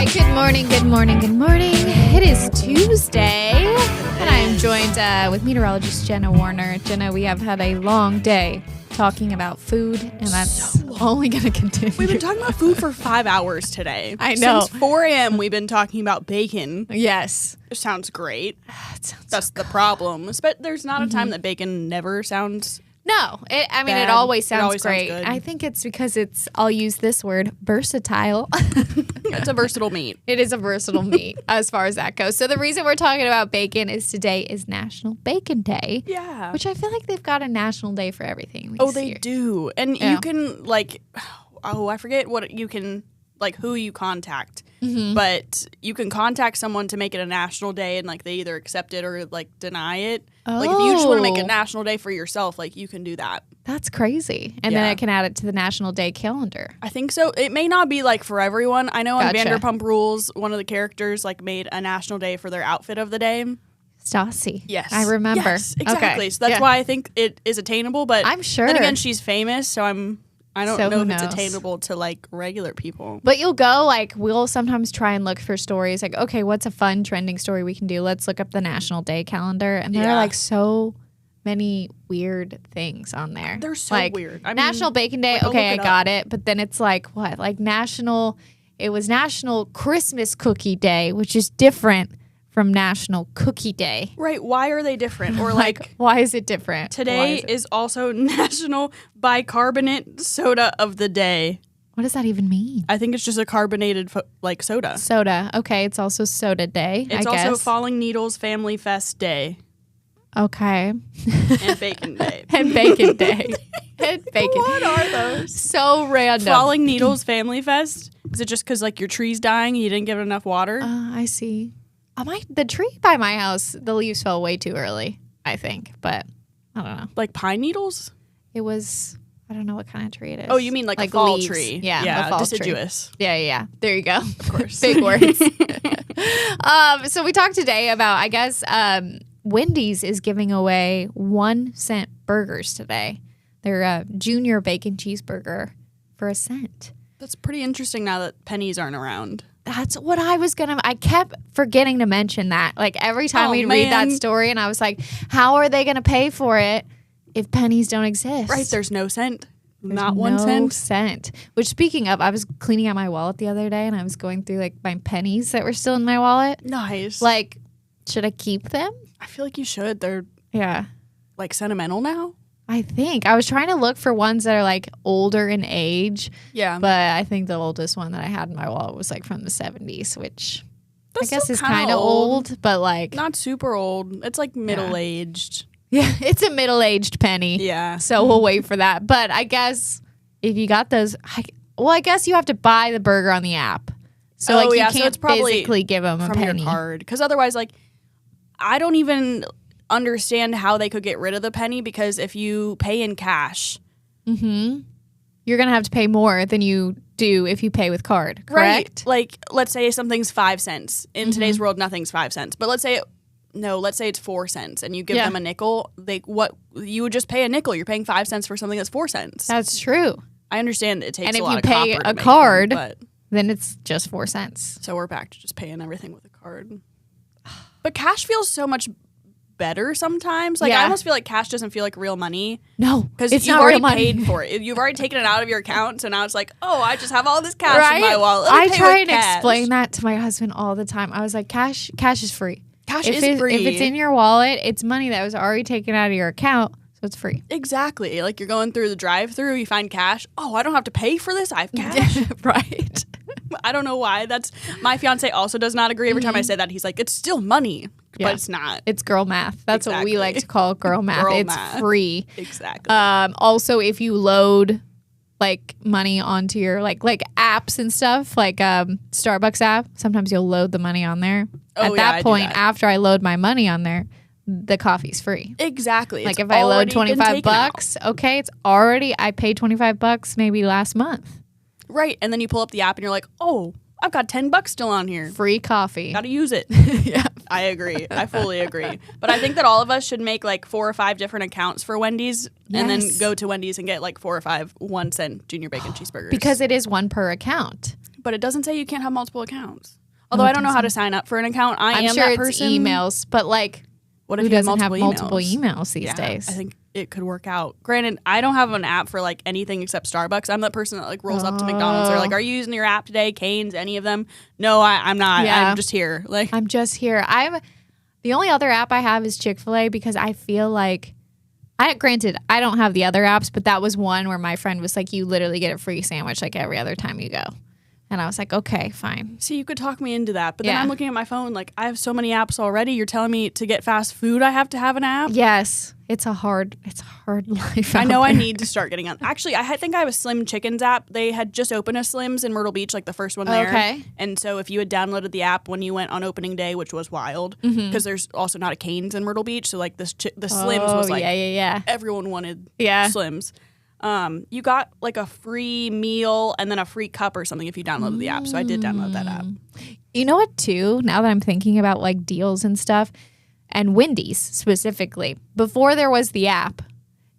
right, good morning. It is Tuesday, and I am joined with meteorologist Jenna Warner. Jenna, we have had a long day talking about food, and that's only going to continue. We've been talking about food for 5 hours today. I know. Since 4 a.m. we've been talking about bacon. Yes. It sounds great. Sounds That's the problem. But there's not a time that bacon never sounds No, it bad. always sounds Sounds great. good. I think it's because I'll use this word, versatile. It's a versatile meat. It is a versatile meat as far as that goes. So the reason we're talking about bacon is today is National Bacon Day. Yeah. Which I feel like they've got a national day for everything. They do. And you can, I forget what you can, who you contact. Mm-hmm. But you can contact someone to make it a national day, and, they either accept it or, deny it. Oh. If you just want to make a national day for yourself, you can do that. That's crazy. And then I can add it to the National Day calendar. I think so. It may not be for everyone. I know on Gotcha. Vanderpump Rules, one of the characters made a national day for their outfit of the day. Stassi. Yes. I remember. Yes, exactly. Okay. So that's why I think it is attainable. But I'm sure. Then again, she's famous, so I don't So know who if it's knows? attainable to so people. But you'll go, we'll sometimes try and look for stories. Okay, what's a fun trending story we can do? Let's look up the National Day calendar. And there are so many weird things on there. They're so weird. I mean, National Bacon Day, okay, I got it. But then it's what? It was National Christmas Cookie Day, which is different from National Cookie Day. Right. Why are they different? Or why is it different? Today is also National Bicarbonate Soda of the Day. What does that even mean? I think it's just a carbonated soda. Soda. Okay, it's also Soda Day, It's I guess. also Falling Needles Family Fest Day. Okay. And Bacon Day. And Bacon Day. And bacon. What are those? So random. Falling Needles Family Fest? Is it just because your tree's dying and you didn't give it enough water? I see. The tree by my house, the leaves fell way too early, I think. But I don't know. Pine needles? It was, I don't know what kind of tree it is. Oh, you mean a fall leaves. tree? Yeah, a fall deciduous. Tree. Yeah. There you go. Of course. Big words. So we talked today about, I guess, Wendy's is giving away 1-cent burgers today. They're a junior bacon cheeseburger for $1. That's pretty interesting now that pennies aren't around. That's what I kept forgetting to mention that. Every time we'd read that story, and I was like, how are they going to pay for it if pennies don't exist? Right, there's no cent. There's Not 1 cent. No cent. Which, speaking of, I was cleaning out my wallet the other day, and I was going through, my pennies that were still in my wallet. Nice. Should I keep them? I feel like you should. They're, Yeah. sentimental now. I think. I was trying to look for ones that are, older in age. Yeah. But I think the oldest one that I had in my wallet was, from the 70s, which That's I guess still is kind of old, but, not super old. It's, middle-aged. Yeah, it's a middle-aged penny. Yeah. So we'll wait for that. But I guess if you got those, I guess you have to buy the burger on the app. So, you can't so it's probably physically give them a from penny. your card. Because otherwise, I don't even understand how they could get rid of the penny, because if you pay in cash, You're going to have to pay more than you do if you pay with card, correct? Right? Let's say something's 5 cents. In today's world, nothing's 5 cents. But let's say it's 4 cents, and you give them a nickel. You would just pay a nickel. You're paying 5 cents for something that's 4 cents. That's true. I understand it takes And a if lot you of pay copper to a make card, them, but then it's just 4 cents. so we're back to just paying everything with a card. But cash feels so much better sometimes. I almost feel like cash doesn't feel like real money. No, Because it's you've not already real money. paid for it. You've already taken it out of your account, so now it's I just have all this cash in my wallet. Let me I pay try with and cash. explain that to my husband all the time. I was like, cash is free. Cash If is free. If it's in your wallet, it's money that was already taken out of your account, so it's free. Exactly. You're going through the drive-thru, you find cash. Oh, I don't have to pay for this. I have cash. Right. I don't know why. My fiance also does not agree. Every time I say that, he's like, it's still money, Yeah. but it's not. It's girl math. That's what we Exactly. like to call girl math. Girl It's math. free. Exactly. Also, if you load money onto your like apps and stuff, Starbucks app, sometimes you'll load the money on there. Oh, At yeah, that I do point, that. after I load my money on there, the coffee's free. Exactly. Like It's if I load already been taken out. $25, okay, I paid $25 maybe last month. Right. And then you pull up the app and you're like, oh, I've got $10 still on here. Free coffee. Got to use it. Yeah. I agree. I fully agree. But I think that all of us should make 4 or 5 different accounts for Wendy's and then Yes. go to Wendy's and get 4 or 5 1-cent junior bacon cheeseburgers. Because it is one per account. But it doesn't say you can't have multiple accounts. Although I don't know how to sign up for an account. I'm sure that it's person. emails, but like, what who if you doesn't have multiple multiple emails these days? I think it could work out. Granted, I don't have an app for like anything except Starbucks. I'm that person that like rolls up to McDonald's. They're like, "Are you using your app today? Cane's, any of them?" No, I'm not. Yeah. I'm just here. Like, I'm just here. The only other app I have is Chick-fil-A because I feel like, granted, I don't have the other apps, but that was one where my friend was like, you literally get a free sandwich like every other time you go. And I was like, okay, fine. see, you could talk me into that. But then I'm looking at my phone, like, I have so many apps already. You're telling me to get fast food, I have to have an app? Yes. It's a hard life. I know I need to start getting on. Actually, I think I have a Slim Chickens app. They had just opened a Slim's in Myrtle Beach, like the first one there. Okay. And so if you had downloaded the app when you went on opening day, which was wild, because there's also not a Cane's in Myrtle Beach, so like the Slim's was like everyone wanted Slims. You got like a free meal and then a free cup or something if you downloaded the app. So I did download that app. You know what, too? Now that I'm thinking about like deals and stuff, and Wendy's specifically, before there was the app,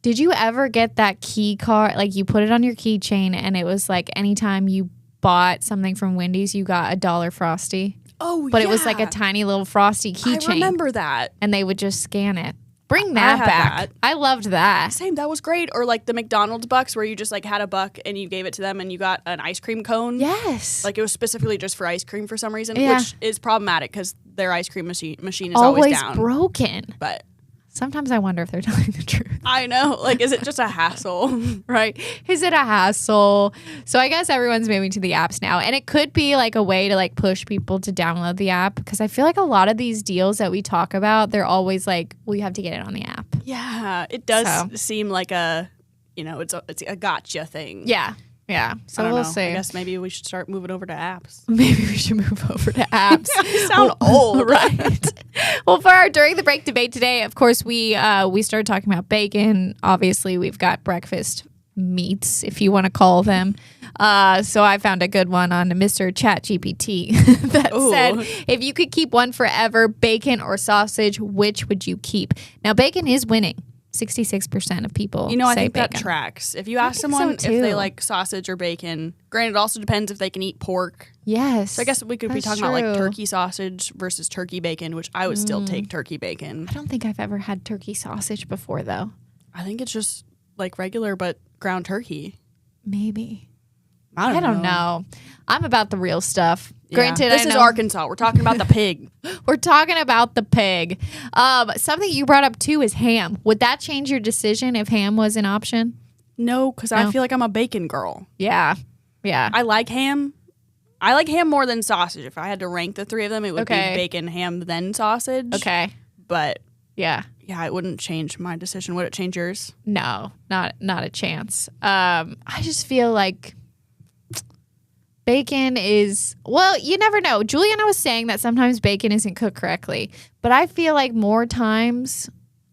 did you ever get that key card? Like you put it on your keychain and it was like anytime you bought something from Wendy's, you got $1 Frosty. Oh, But it was like a tiny little Frosty keychain. I remember that. And they would just scan it. Bring that back. That. I loved that. Same, that was great. Or like the McDonald's bucks where you just like had a buck and you gave it to them and you got an ice cream cone. Yes. Like it was specifically just for ice cream for some reason, which is problematic because their ice cream machine is always down. Broken. But sometimes I wonder if they're telling the truth. I know. Like, is it just a hassle? Right. Is it a hassle? So I guess everyone's moving to the apps now. And it could be like a way to like push people to download the app because I feel like a lot of these deals that we talk about, they're always like, well, you have to get it on the app. Yeah. It does seem like it's a gotcha thing. Yeah. Yeah. So we'll see. I guess maybe we should start moving over to apps. Maybe we should move over to apps. I sound old. Right. Well, for our During the Break debate today, of course, we started talking about bacon. Obviously, we've got breakfast meats, if you want to call them. So I found a good one on Mr. ChatGPT that said, if you could keep one forever, bacon or sausage, which would you keep? Now, bacon is winning. 66% of people say I think bacon. that tracks. If you ask someone if they like sausage or bacon, granted, it also depends if they can eat pork. Yes. So I guess we could be talking about like turkey sausage versus turkey bacon, which I would still take turkey bacon. I don't think I've ever had turkey sausage before, though. I think it's just like regular but ground turkey. Maybe. I don't know. I'm about the real stuff. Yeah. Granted, this is Arkansas. We're talking about the pig. We're talking about the pig. Something you brought up too is ham. Would that change your decision if ham was an option? No, because I feel like I'm a bacon girl. Yeah. Yeah. I like ham. I like ham more than sausage. If I had to rank the three of them, it would be bacon, ham, then sausage. Okay. But yeah, it wouldn't change my decision. Would it change yours? No, not a chance. I just feel like bacon is, well, you never know. Juliana was saying that sometimes bacon isn't cooked correctly, but I feel like more times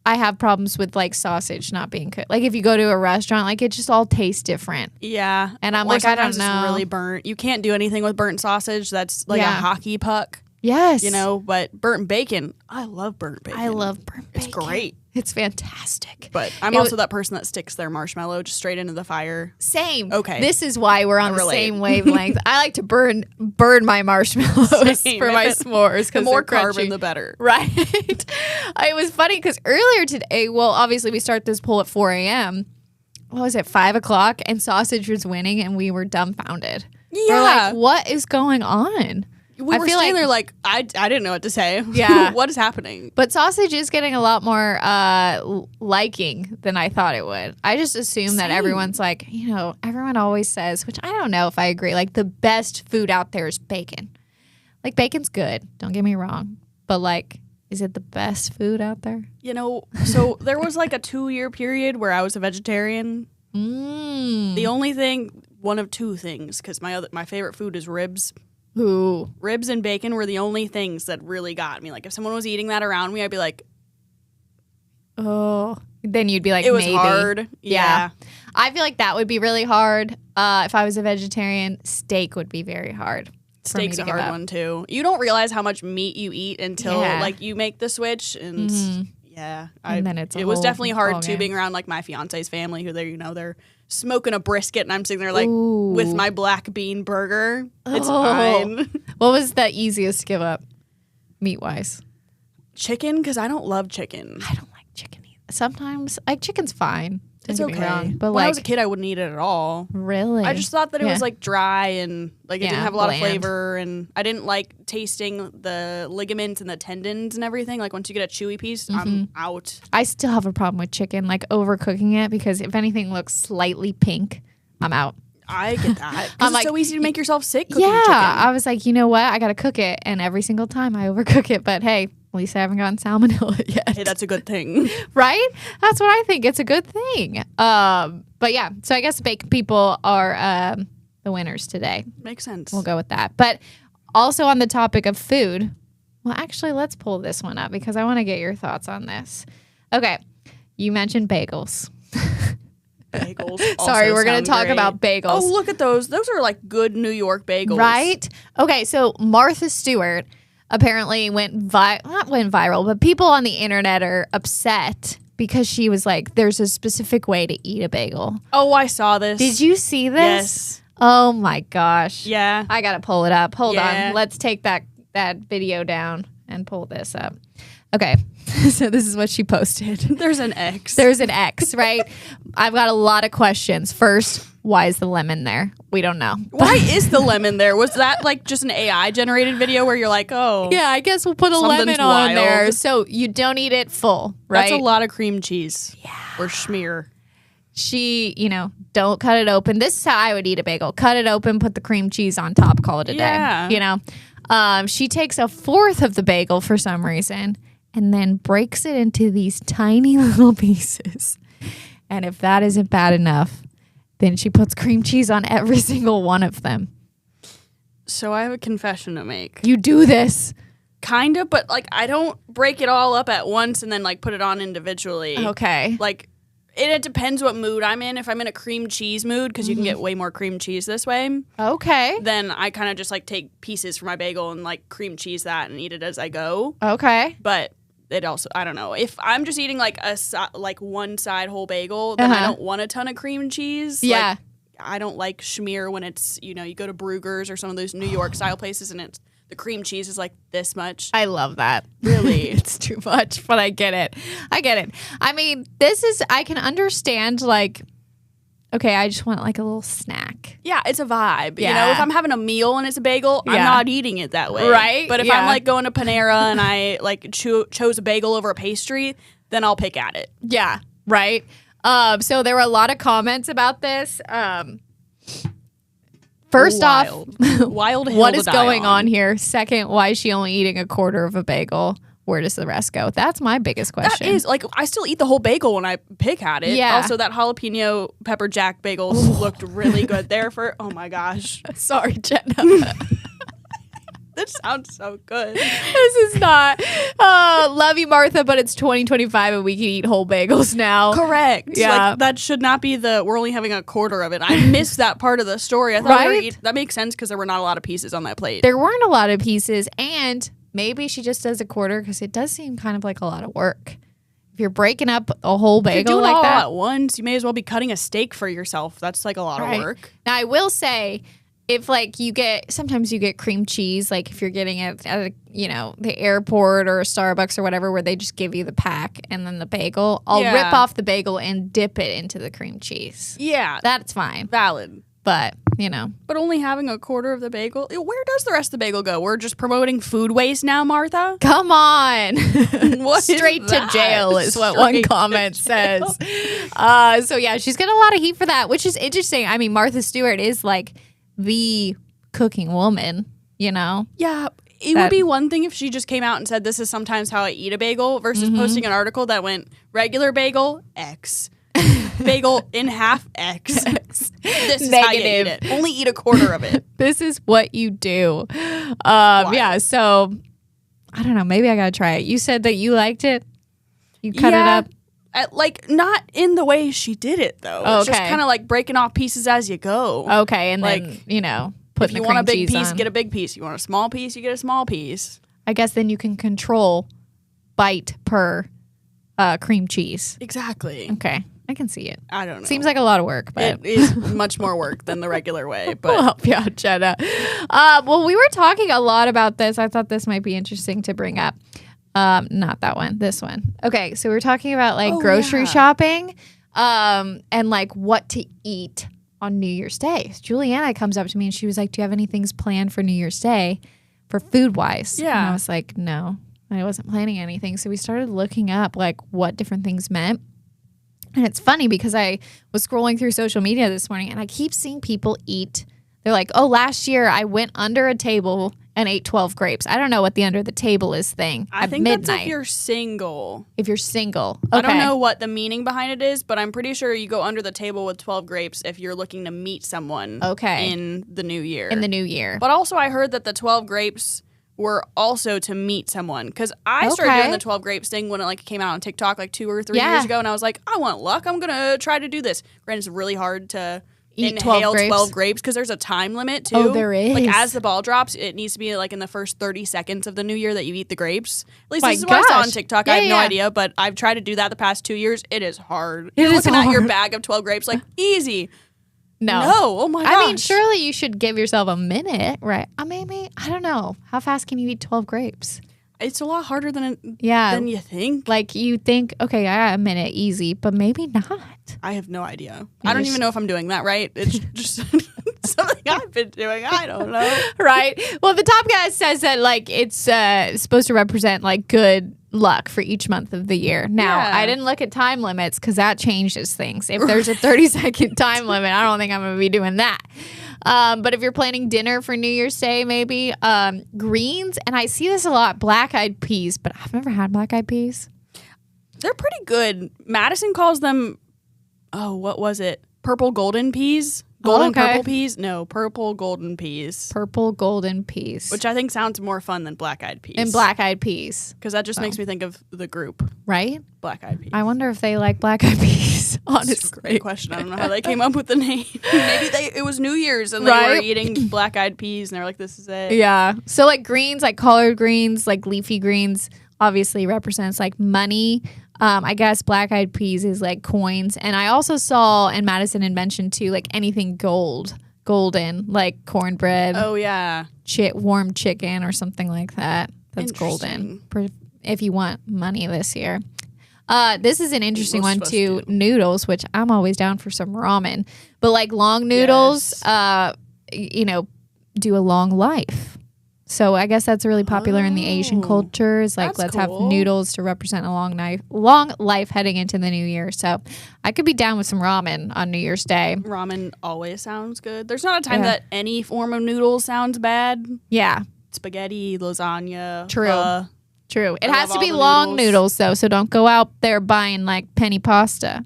I have problems with like sausage not being cooked. Like if you go to a restaurant, like it just all tastes different. Yeah. And I'm like, I don't know. It's really burnt. You can't do anything with burnt sausage. That's like a hockey puck. Yes. But burnt bacon, I love burnt bacon. I love burnt bacon. It's great. It's fantastic. But I'm also that person that sticks their marshmallow just straight into the fire. Same. Okay. This is why we're on the same wavelength. I like to burn my marshmallows for my s'mores. The more carbon, the better. Right. It was funny because earlier today, well, obviously we start this poll at 4 a.m. What was it, 5 o'clock? And sausage was winning and we were dumbfounded. Yeah. We're like, what is going on? We were standing there like, I didn't know what to say. Yeah. What is happening? But sausage is getting a lot more liking than I thought it would. I just assume that everyone's like, everyone always says, which I don't know if I agree, like the best food out there is bacon. Like bacon's good, don't get me wrong. But like, is it the best food out there? So there was like a 2-year period where I was a vegetarian. The only thing, one of two things, because my favorite food is ribs. Ooh. Ribs and bacon were the only things that really got me. Like if someone was eating that around me, I'd be like, oh. Then you'd be like, it was maybe. hard. Yeah. I feel like that would be really hard. If I was a vegetarian, steak would be very hard. Steak's a hard one too. You don't realize how much meat you eat until like you make the switch, and and then it was definitely hard too, being around like my fiance's family, who they're smoking a brisket and I'm sitting there like Ooh. with my black bean burger. It's Oh. fine. What was the easiest to give up, meat-wise? Chicken, because I don't love chicken. I don't like chicken either. Sometimes, like, chicken's fine. It's Don't get me okay. wrong, but when I like, was a kid, I wouldn't eat it at all. really? I just thought that it Yeah. was like dry and like it didn't have a lot bland. of flavor, and I didn't like tasting the ligaments and the tendons and everything. Like once you get a chewy piece, I'm out. I still have a problem with chicken, like overcooking it, because if anything looks slightly pink, I'm out. I get that. I'm Because like, it's so easy to make yourself sick cooking Yeah, chicken. I was like, you know what? I got to cook it, and every single time I overcook it. But hey, at least I haven't gotten salmonella yet. Hey, that's a good thing. Right? That's what I think. It's a good thing. But yeah, so I guess bacon people are the winners today. Makes sense. We'll go with that. But also on the topic of food, well, actually, let's pull this one up because I want to get your thoughts on this. Okay, you mentioned bagels. Bagels. Sorry, also we're going sound to talk great. about bagels. Oh, look at those. Those are like good New York bagels. Right? Okay, so Martha Stewart apparently not went viral, but people on the internet are upset because she was like, there's a specific way to eat a bagel. Oh, I saw this. Did you see this? Yes. Oh my gosh. Yeah. I got to pull it up. Hold Yeah. on. Let's take that video down and pull this up. Okay. So this is what she posted. There's an X. There's an X, right? I've got a lot of questions. First, why is the lemon there? We don't know. Why is the lemon there? Was that like just an AI generated video where you're like, oh, Yeah, I guess we'll put a Something's lemon on wild. there. So you don't eat it full, right? that's a lot of cream cheese. Yeah. Or schmear. She, don't cut it open. This is how I would eat a bagel. Cut it open, put the cream cheese on top, call it a Yeah. day. She takes a fourth of the bagel for some reason and then breaks it into these tiny little pieces. And if that isn't bad enough, then she puts cream cheese on every single one of them. So I have a confession to make. You do this. Kind of, but like I don't break it all up at once and then like put it on individually. Okay. Like it depends what mood I'm in. If I'm in a cream cheese mood, because you can get way more cream cheese this way, Okay. then I kind of just like take pieces from my bagel and like cream cheese that and eat it as I go. Okay. But it also, I don't know. If I'm just eating like one side whole bagel, then I don't want a ton of cream cheese. Yeah. Like, I don't like schmear when it's, you go to Bruegger's or some of those New York style places and the cream cheese is like this much. I love that. Really? It's too much, but I get it. I mean, I can understand, like, okay, I just want like a little snack. Yeah, it's a vibe. Yeah. If I'm having a meal and it's a bagel, I'm Yeah. not eating it that way. Right? But if Yeah. I'm like going to Panera and I like chose a bagel over a pastry, then I'll pick at it. Yeah, right? So there were a lot of comments about this. First Wild. off, Wild hill what to is die going on on here? Second, why is she only eating a quarter of a bagel? Where does the rest go? That's my biggest question. That is, like, I still eat the whole bagel when I pick at it. Yeah. Also, that jalapeno pepper jack bagels looked really good there oh my gosh. Sorry, Jenna. That sounds so good. This is not. Love you, Martha, but it's 2025 and we can eat whole bagels now. Correct. Yeah. Like, that should not be we're only having a quarter of it. I missed that part of the story. I thought Right? that makes sense because there were not a lot of pieces on that plate. There weren't a lot of pieces, and maybe she just does a quarter because it does seem kind of like a lot of work. If you're breaking up a whole If you're bagel doing like all that, at once, you may as well be cutting a steak for yourself. That's like a lot Right. of work. Now, I will say, if like sometimes you get cream cheese, like if you're getting it at the airport or a Starbucks or whatever, where they just give you the pack and then the bagel, I'll Yeah. rip off the bagel and dip it into the cream cheese. Yeah, That's fine. valid. But, But only having a quarter of the bagel, where does the rest of the bagel go? We're just promoting food waste now, Martha? come on. What is Straight to that? jail is what one Straight to comment jail. says. So yeah, she's getting a lot of heat for that, which is interesting. I mean, Martha Stewart is like the cooking woman, Yeah, it That- would be one thing if she just came out and said, this is sometimes how I eat a bagel, versus Mm-hmm. posting an article that went, regular bagel, X. Bagel in half, X. This is how you eat Negative. it. Only eat a quarter of it. This is what you do. Yeah, so I don't know. Maybe I gotta try it. You said that you liked it. You cut it up. Like, not in the way she did it, though. It's just Okay. kind of like breaking off pieces as you go. Okay, and then Like, putting If you the want a cream big cheese piece, on. get a big piece. You want a small piece, you get a small piece. I guess then you can control bite per cream cheese. Exactly. Okay, I can see it. I don't know. Seems like a lot of work, but it is much more work than the regular way. But we'll help you out, Jenna. Well, we were talking a lot about this. I thought this might be interesting to bring up. Not that one. This one. Okay, so we were talking about like grocery shopping, and like what to eat on New Year's Day. Juliana comes up to me and she was like, "Do you have any things planned for New Year's Day, for food wise?" Yeah. And I was like, "No, I wasn't planning anything." So we started looking up like what different things meant. And it's funny because I was scrolling through social media this morning and I keep seeing people eat. They're like, "Oh, last year I went under a table and ate 12 grapes." I don't know what the under the table is thing. I think that's if you're single. If you're single. Okay. I don't know what the meaning behind it is, but I'm pretty sure you go under the table with 12 grapes if you're looking to meet someone in the new year. In the new year. But also I heard that the 12 grapes were also to meet someone, because I started doing the 12 grapes thing when it like came out on TikTok like 2 or 3 years ago, and I was like, I want luck. I'm gonna try to do this. Granted, it's really hard to inhale 12 grapes because there's a time limit too. Oh, there is. Like as the ball drops, it needs to be like in the first 30 seconds of the new year that you eat the grapes. At least this is what I saw on TikTok. I have no idea, but I've tried to do that the past 2 years. It is hard. You're looking at your bag of 12 grapes like easy. No. Oh my gosh. I mean, surely you should give yourself a minute, right? Maybe, I don't know. How fast can you eat 12 grapes? It's a lot harder than you think. Like you think, okay, I got a minute, easy, but maybe not. I have no idea. I don't even know if I'm doing that right. It's just something I've been doing. I don't know. Right. Well, the top guy says that like it's supposed to represent like good luck for each month of the year. Now, I didn't look at time limits because that changes things. If there's a 30-second time limit, I don't think I'm going to be doing that. But if you're planning dinner for New Year's Day, maybe greens, and I see this a lot, black-eyed peas, but I've never had black-eyed peas. They're pretty good. Madison calls them, what was it? Purple golden peas? Purple peas? No, purple golden peas. Purple golden peas. Which I think sounds more fun than black-eyed peas. And black-eyed peas. Because that just makes me think of the group. Right? Black-eyed peas. I wonder if they like black-eyed peas, honestly. That's a great question. I don't know how they came up with the name. Maybe it was New Year's and they were eating black-eyed peas and they're like, this is it. Yeah. So like greens, like collard greens, like leafy greens, obviously represents like money. I guess black-eyed peas is like coins. And I also saw, and Madison had mentioned too, like anything golden, like cornbread. Oh, yeah. Warm chicken or something like that. That's golden. If you want money this year. This is an interesting one too. Noodles, which I'm always down for some ramen. But like long noodles, do a long life. So I guess that's really popular in the Asian cultures. Like, let's have noodles to represent a long life heading into the new year. So I could be down with some ramen on New Year's Day. Ramen always sounds good. There's not a time that any form of noodle sounds bad. Yeah. Spaghetti, lasagna. True. It has to be long noodles, though. So don't go out there buying like penny pasta.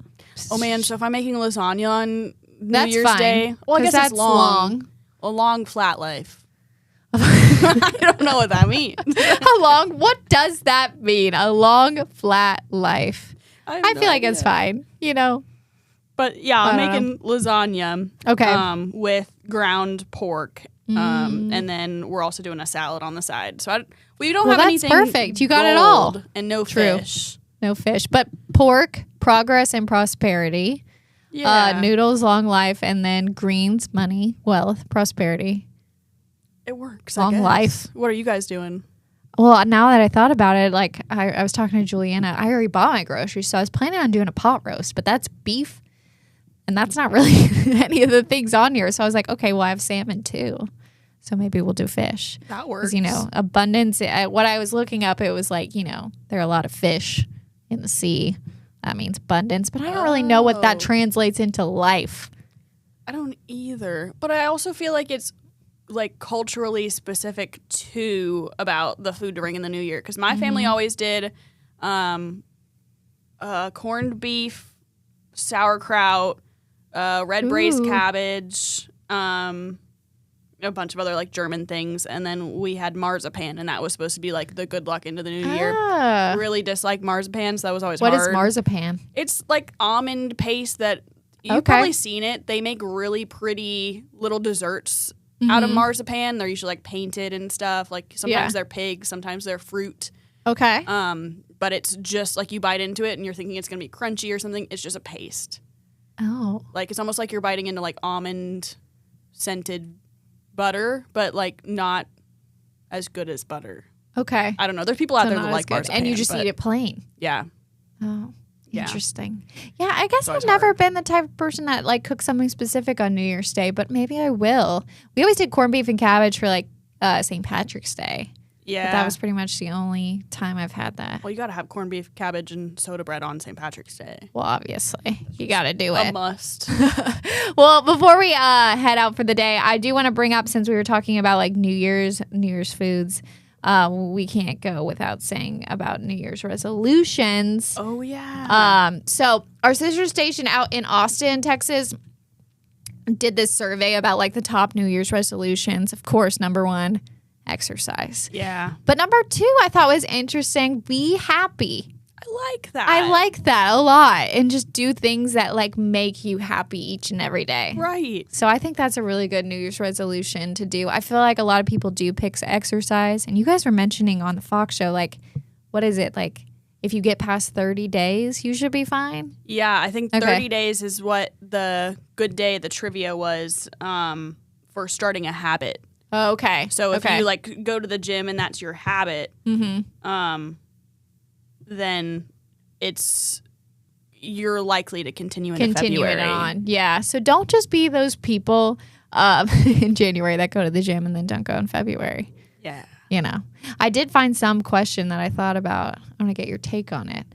Oh, man. So if I'm making lasagna on New Year's Day, well, I guess that's long. A long flat life. I don't know what that means. How long? What does that mean? A long, flat life. I feel like it's fine, But yeah, I'm making lasagna. Okay. With ground pork. And then we're also doing a salad on the side. So we don't have anything. That's perfect. You got it all. And no fish. No fish. But pork, progress and prosperity. Yeah. Noodles, long life. And then greens, money, wealth, prosperity. It works. Long life. What are you guys doing? Well, now that I thought about it, like I was talking to Juliana, I already bought my groceries, so I was planning on doing a pot roast, but that's beef, and that's not really any of the things on here. So I was like, okay, well, I have salmon too, so maybe we'll do fish. That works. Because, abundance. What I was looking up, it was like, there are a lot of fish in the sea. That means abundance, but I don't really know what that translates into life. I don't either, but I also feel like it's like culturally specific too about the food to bring in the new year, because my family always did corned beef, sauerkraut, red braised cabbage, a bunch of other like German things, and then we had marzipan, and that was supposed to be like the good luck into the new year. Really dislike marzipan, so that was always hard. What is marzipan? It's like almond paste that you've probably seen it. They make really pretty little desserts out of marzipan. They're usually like painted and stuff. Like sometimes they're pigs, sometimes they're fruit. Okay. but it's just like you bite into it and you're thinking it's going to be crunchy or something. It's just a paste. Oh. Like it's almost like you're biting into like almond scented butter, but like not as good as butter. Okay. I don't know. There's people out there that like bars and you just eat it plain. Yeah. Oh. Yeah. Interesting. Yeah, I guess So I've it's never hard. been the type of person that like cooks something specific on New Year's Day, but maybe I will. We always did corned beef and cabbage for like St. Patrick's Day. Yeah. But that was pretty much the only time I've had that. Well, you got to have corned beef, cabbage, and soda bread on St. Patrick's Day. Well, obviously, you got to do A it. must. Well, before we head out for the day, I do want to bring up, since we were talking about like New Year's foods, we can't go without saying about New Year's resolutions. Oh, yeah. So our sister station out in Austin, Texas, did this survey about like the top New Year's resolutions. Of course, number 1, exercise. Yeah. But number 2, I thought was interesting. Be happy. I like that. I like that a lot, and just do things that like make you happy each and every day. Right. So I think that's a really good New Year's resolution to do. I feel like a lot of people do pick exercise, and you guys were mentioning on the Fox show, like, what is it? Like, if you get past 30 days, you should be fine. Yeah, I think 30 Okay. days is what the good day, the trivia was for starting a habit. Oh, okay. So if you like go to the gym and that's your habit, then you're likely to continue into February. it on. Yeah. So don't just be those people in January that go to the gym and then don't go in February. Yeah. You know, I did find some question that I thought about. I want to get your take on it.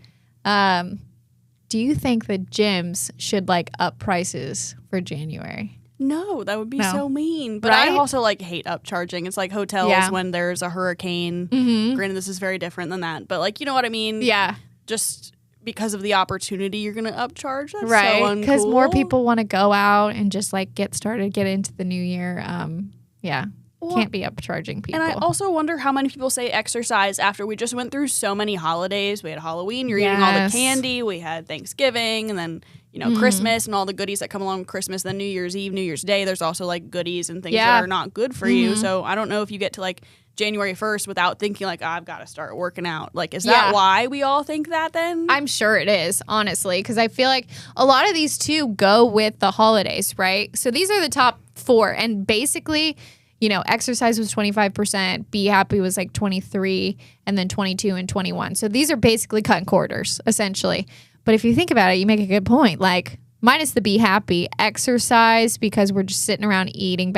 Do you think that gyms should like up prices for January? No, that would be No. so mean. But Right? I also like hate upcharging. It's like hotels Yeah. when there's a hurricane. Mm-hmm. Granted, this is very different than that, but like, you know what I mean? Yeah. Just because of the opportunity, you're going to upcharge. That's Right. so Because more uncool. people want to go out and just like get into the new year. Yeah. Well, Can't be upcharging people. And I also wonder how many people say exercise after we just went through so many holidays. We had Halloween, you're eating all the Yes. candy. We had Thanksgiving, and then, Christmas and all the goodies that come along with Christmas. Then New Year's Eve, New Year's Day, there's also like goodies and things Yeah. that are not good for you. So I don't know if you get to like January 1st without thinking like, I've got to start working out. Like, is that why we all think that then? I'm sure it is, honestly, because I feel like a lot of these too go with the holidays, right? So these are the top 4, and basically, exercise was 25%, be happy was like 23, and then 22 and 21. So these are basically cut in quarters, essentially. But if you think about it, you make a good point. Like, minus the be happy, exercise, because we're just sitting around eating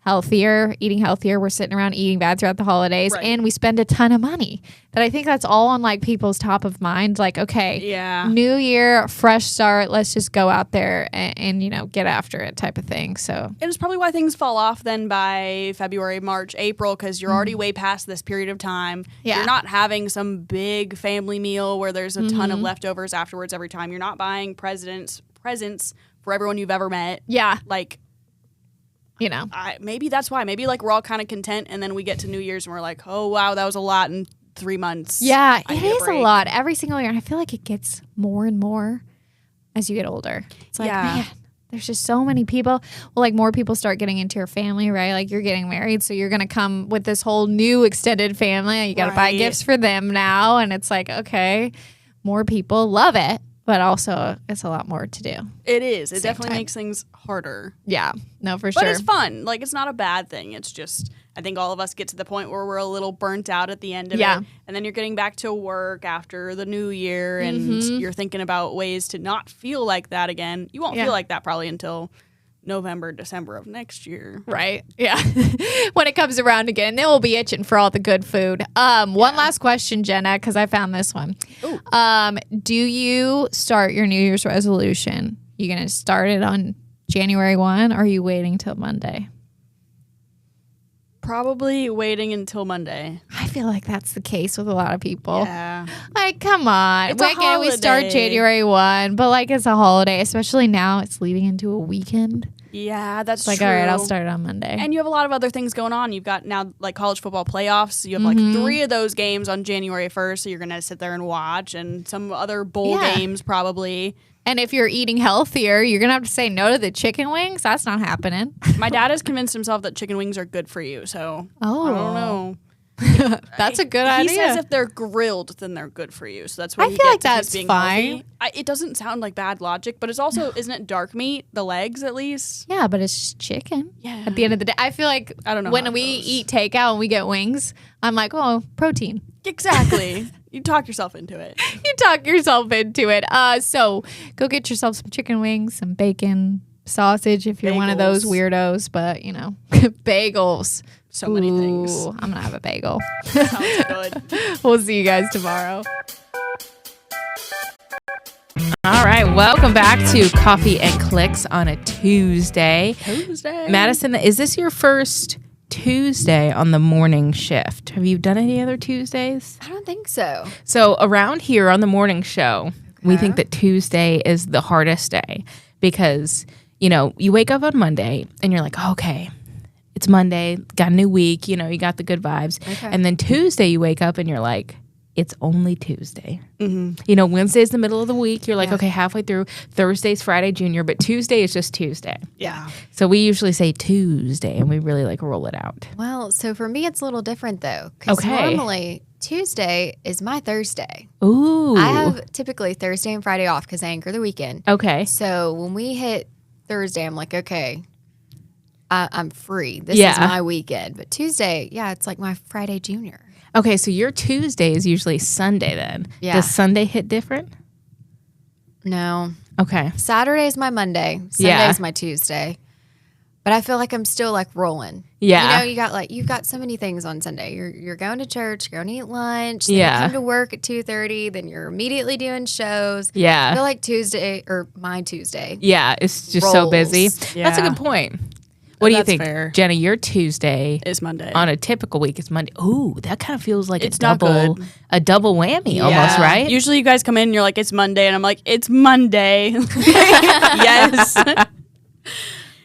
healthier. We're sitting around eating bad throughout the holidays, Right. and we spend a ton of money. But I think that's all on like people's top of mind. Like, okay, Yeah. new year, fresh start. Let's just go out there and get after it, type of thing. So And it's probably why things fall off then by February, March, April, because you're already way past this period of time. Yeah. You're not having some big family meal where there's a ton of leftovers afterwards every time. You're not buying presents for everyone you've ever met. yeah, Like, you know, maybe that's why. Maybe like we're all kind of content, and then we get to New Year's and we're like, oh wow, that was a lot in 3 months. yeah, I it need a is a break. lot every single year. And I feel like it gets more and more as you get older. It's like, Yeah. man, there's just so many people. Well, like more people start getting into your family, right? Like you're getting married, so you're gonna come with this whole new extended family. You got to buy Right. gifts for them now, and it's like, okay, more people love it, but also it's a lot more to do. It is. It Same definitely time. makes things harder. Yeah, no, for But sure. it's fun. Like, it's not a bad thing. It's just, I think all of us get to the point where we're a little burnt out at the end of Yeah. it. And then you're getting back to work after the new year, and you're thinking about ways to not feel like that again. You won't Yeah. feel like that probably until November, December of next year. Right. Yeah. When it comes around again, they will be itching for all the good food. One last question, Jenna, because I found this one. Ooh. Do you start your New Year's resolution? You going to start it on January 1, or are you waiting till Monday? Probably waiting until Monday. I feel like that's the case with a lot of people. Yeah. Like, come on. It's a Why can't we start holiday. January 1? But like, it's a holiday, especially now it's leading into a weekend. Yeah, that's It's like, true. all right, I'll start it on Monday. And you have a lot of other things going on. You've got now like college football playoffs. You have like 3 of those games on January 1st. So you're going to sit there and watch, and some other bowl Yeah. games probably. And if you're eating healthier, you're going to have to say no to the chicken wings. That's not happening. My dad has convinced himself that chicken wings are good for you. So Oh. I don't know. That's a good He idea. says if they're grilled, then they're good for you. So that's what I he feel like gets if that's he's being fine. healthy. It doesn't sound like bad logic, but it's also, isn't it dark meat? The legs, at least? Yeah, but it's just chicken. Yeah. At the end of the day, I feel like I don't know when how it we goes. eat takeout and we get wings, I'm like, oh, protein. Exactly. You talk yourself into it. You talk yourself into it. So go get yourself some chicken wings, some bacon, sausage if you're one of those Bagels. weirdos, but bagels. So many things. Ooh, I'm gonna have a bagel. Sounds good. We'll see you guys tomorrow. All right, welcome back to Coffee and Clicks on a Tuesday. Tuesday. Madison, is this your first Tuesday on the morning shift? Have you done any other Tuesdays? I don't think so. So around here on the morning show, we think that Tuesday is the hardest day because, you wake up on Monday and you're like, okay, it's Monday, got a new week, you got the good vibes. Okay. And then Tuesday you wake up and you're like, it's only Tuesday. Mm-hmm. Wednesday's the middle of the week. You're like, okay, halfway through. Thursday's Friday Junior, but Tuesday is just Tuesday. Yeah. So we usually say Tuesday and we really roll it out. Well, so for me, it's a little different though. Because Okay. normally Tuesday is my Thursday. Ooh. I have typically Thursday and Friday off because I anchor the weekend. Okay. So when we hit Thursday, I'm like, okay, I'm free. This Yeah. is my weekend. But Tuesday, yeah, it's like my Friday Junior. Okay, so your Tuesday is usually Sunday then. Yeah. Does Sunday hit different? No. Okay. Saturday is my Monday. Sunday Yeah. is my Tuesday. But I feel like I'm still like rolling. Yeah. You've got so many things on Sunday. You're going to church, you're going to eat lunch, then Yeah. you come to work at 2:30, then you're immediately doing shows. I Yeah. feel like Tuesday or my Tuesday. Yeah, it's just so busy. Rolls. That's a Yeah. good point. What do you That's think, fair. Jenna? Your Tuesday It's Monday. on a typical week is Monday. Ooh, that kind of feels like It's not good. a double whammy almost, Yeah. right? Usually you guys come in and you're like, it's Monday. And I'm like, it's Monday. Yes.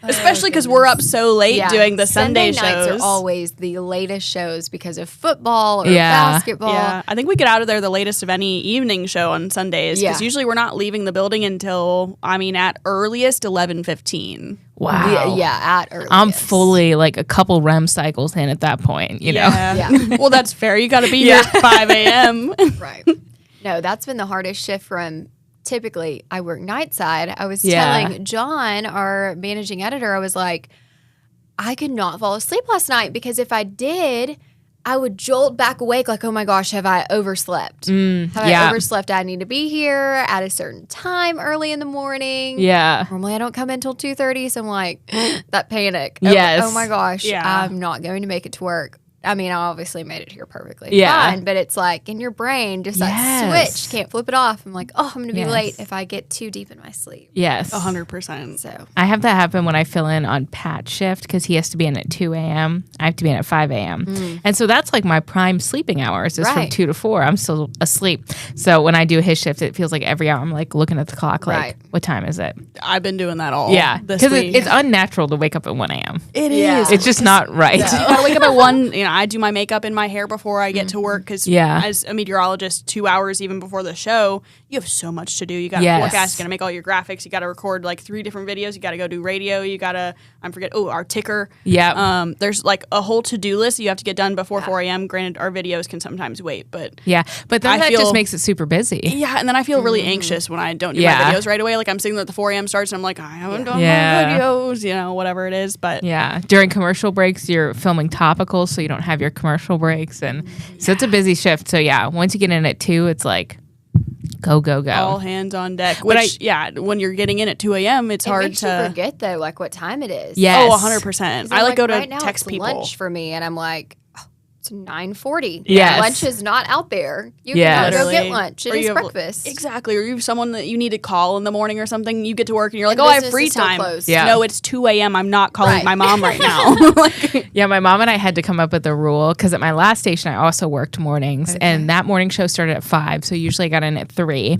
Especially because we're up so late doing the Sunday nights shows. are always the latest shows because of football or Yeah. basketball. Yeah, I think we get out of there the latest of any evening show on Sundays because Yeah. usually we're not leaving the building until, at earliest 11:15. Wow. Yeah, at earliest. I'm fully like a couple REM cycles in at that point, you know? Yeah. Well, that's fair. You got to be here at 5 a.m. Right. No, that's been the hardest shift from typically I work night side. I was Yeah. telling John, our managing editor, I was like, I could not fall asleep last night because if I did, I would jolt back awake like, oh my gosh, have I overslept? Have yeah. I overslept? I need to be here at a certain time early in the morning. Yeah. Normally I don't come in until 2:30, so I'm like, that panic. Yes. Oh my gosh, Yeah. I'm not going to make it to work. I mean, I obviously made it here perfectly Yeah. fine, but it's like in your brain, just that Yes. switch, can't flip it off. I'm like, oh, I'm going to be Yes. late if I get too deep in my sleep. Yes. 100%. So, I have that happen when I fill in on Pat's shift because he has to be in at 2 a.m. I have to be in at 5 a.m. And so that's like my prime sleeping hours is from Right. 2 to 4. I'm still asleep. So when I do his shift, it feels like every hour I'm like looking at the clock like, Right. what time is it? I've been doing that all Yeah. this Because week. it's unnatural to wake up at 1 a.m. It Yeah. is. It's just not right. You gotta wake up at 1. I do my makeup and my hair before I get to work because Yeah. as a meteorologist, 2 hours even before the show, you have so much to do. You got to Yes. forecast, you got to make all your graphics, you got to record like 3 different videos, you got to go do radio, you got to, our ticker. Yep. There's like a whole to-do list you have to get done before 4 a.m. Granted, our videos can sometimes wait, but Yeah. But then I that feel- just makes it super busy. yeah, and then I feel really anxious when I don't do Yeah. my videos right away. Like I'm sitting there at the 4 a.m. starts and I'm like, I haven't done Yeah. my videos, whatever it is. But Yeah. During commercial breaks, you're filming topicals, so you don't have your commercial breaks. And so it's a busy shift. So yeah, once you get in at 2, it's like go, go, go. all hands on deck. But Which, when you're getting in at 2 a.m., it's it hard makes you to. forget though, like what time it is. Yes. Oh, 100%. 'Cause I I'm like go to right now text it's people. lunch for me, and I'm like, oh, it's 9:40. Yes. Lunch is not out there. You Yes. can go get Literally. lunch. It Or is you have- breakfast. Exactly. Or you have someone that you need to call in the morning or something. You get to work and you're like, And I have business free is still time. closed. Yeah. No, it's 2 a.m. I'm not calling Right. my mom right now. Like, Yeah, my mom and I had to come up with a rule because at my last station, I also worked mornings, and that morning show started at 5. So usually I got in at 3.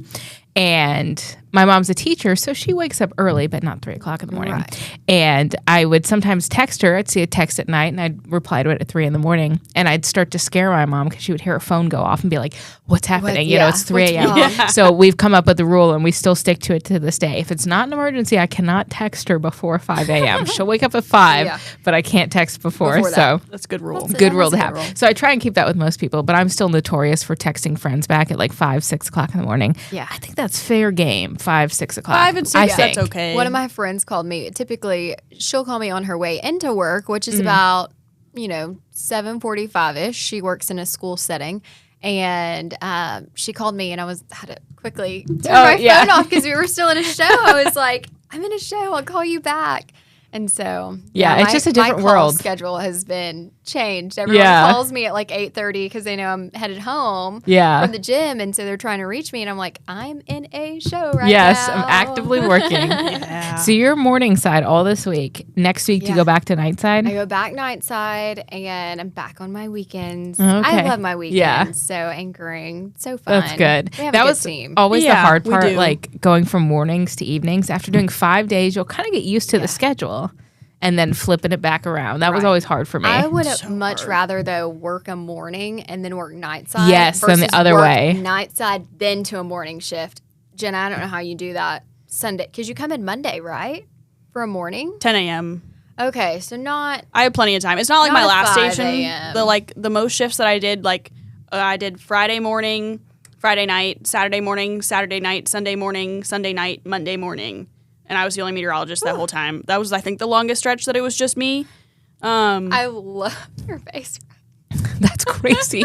And my mom's a teacher, so she wakes up early, but not 3 o'clock in the morning. Right. And I would sometimes text her. I'd see a text at night, and I'd reply to it at 3 in the morning. And I'd start to scare my mom because she would hear her phone go off and be like, "What's happening?" It's 3 a.m. Yeah. So we've come up with a rule, and we still stick to it to this day. If it's not an emergency, I cannot text her before 5 a.m. She'll wake up at 5, but I can't text before so That's a good rule. good rule to have. So I try and keep that with most people, but I'm still notorious for texting friends back at like 5, 6 o'clock in the morning. Yeah. I think that's fair game. 5, 6 o'clock. 5 and 6, I that's think. okay. One of my friends called me. Typically, she'll call me on her way into work, which is about 7:45ish. She works in a school setting, and she called me, and I had to quickly turn my phone off because we were still in a show. I was like, "I'm in a show. I'll call you back." And so, it's just a different my call world. schedule has been changed. Everyone calls me at like 8:30 because they know I'm headed home from the gym, and so they're trying to reach me, and I'm like, I'm in a show right now. Yes, I'm actively working. So you're morning side all this week. Next week, do you go back to night side? I go back night side, and I'm back on my weekends. Okay. I love my weekends. Yeah. So anchoring, so fun. That's good. We have That a good was team. always the Yeah, hard we part, do. like going from mornings to evenings. After doing 5 days, you'll kind of get used to the schedule. And then flipping it back around. That was always hard for me. I would So much hard. rather though work a morning and then work night side. Yes, than the versus other work way. Night side then to a morning shift. Jenna, I don't know how you do that Sunday because you come in Monday, right? For a morning. 10 a.m. Okay, so not. I have plenty of time. It's not like Not my at last 5 station. a.m.. The most shifts that I did, I did Friday morning, Friday night, Saturday morning, Saturday night, Sunday morning, Sunday night, Monday morning. And I was the only meteorologist that whole time. That was, I think, the longest stretch that it was just me. I love your face. That's crazy.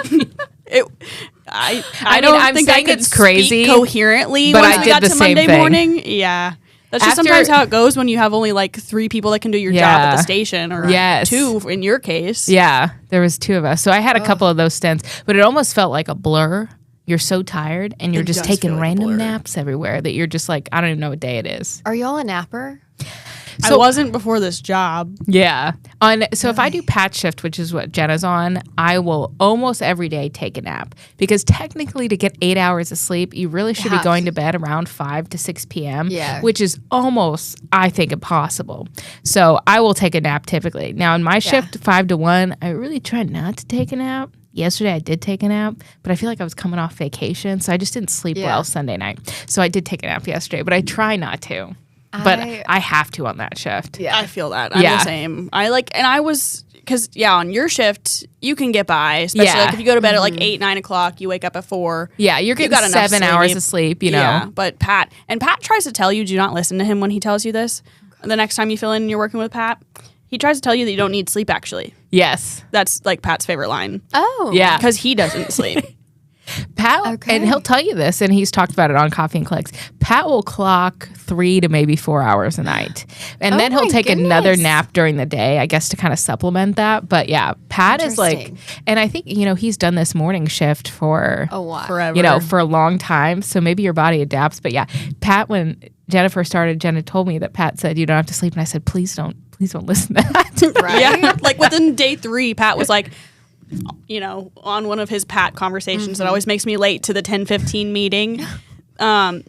I mean, don't I'm think I saying could it's crazy, speak coherently but once I we did got the to same Monday thing. morning. Yeah. That's just After- sometimes how it goes when you have only like 3 people that can do your job at Yeah. the station, or Yes. 2 in your case. Yeah, there was 2 of us. So I had a couple of those stints, but it almost felt like a blur. You're so tired, and you're It just does feel taking like a random blur. naps everywhere that you're just like, I don't even know what day it is. Are y'all a napper? I So- wasn't before this job. Yeah. So if I do patch shift, which is what Jenna's on, I will almost every day take a nap because technically to get 8 hours of sleep, you really should be Have going to. to bed around 5 to 6 p.m., Yeah. which is almost, I think, impossible. So I will take a nap typically. Now in my shift, 5 to 1, I really try not to take a nap. Yesterday I did take a nap, but I feel like I was coming off vacation, so I just didn't sleep Yeah. well Sunday night. So I did take a nap yesterday, but I try not to. But I have to on that shift. Yeah. I feel that. I'm Yeah. the same. Because on your shift, you can get by, especially Yeah. like if you go to bed at like 8, 9 o'clock, you wake up at 4. Yeah, you're getting got enough 7 hours of sleep, you know. Yeah, but Pat tries to tell you, do not listen to him when he tells you this. The next time you fill in and you're working with Pat, he tries to tell you that you don't need sleep, actually. Yes. That's like Pat's favorite line. Oh. Yeah. Because he doesn't sleep. Pat, Okay. and he'll tell you this, and he's talked about it on Coffee and Clicks. Pat will clock 3 to maybe 4 hours a night, and Oh then he'll my take another goodness. nap during the day, I guess, to kind of supplement that. But yeah, Pat is like, Interesting. and I think he's done this morning shift for A while. Forever. for a long time, so maybe your body adapts. But yeah, Pat, when Jennifer started, Jenna told me that Pat said you don't have to sleep, and I said please don't listen to that. Right? Yeah. Like within day 3, Pat was like, on one of his Pat conversations that always makes me late to the 10:15 meeting.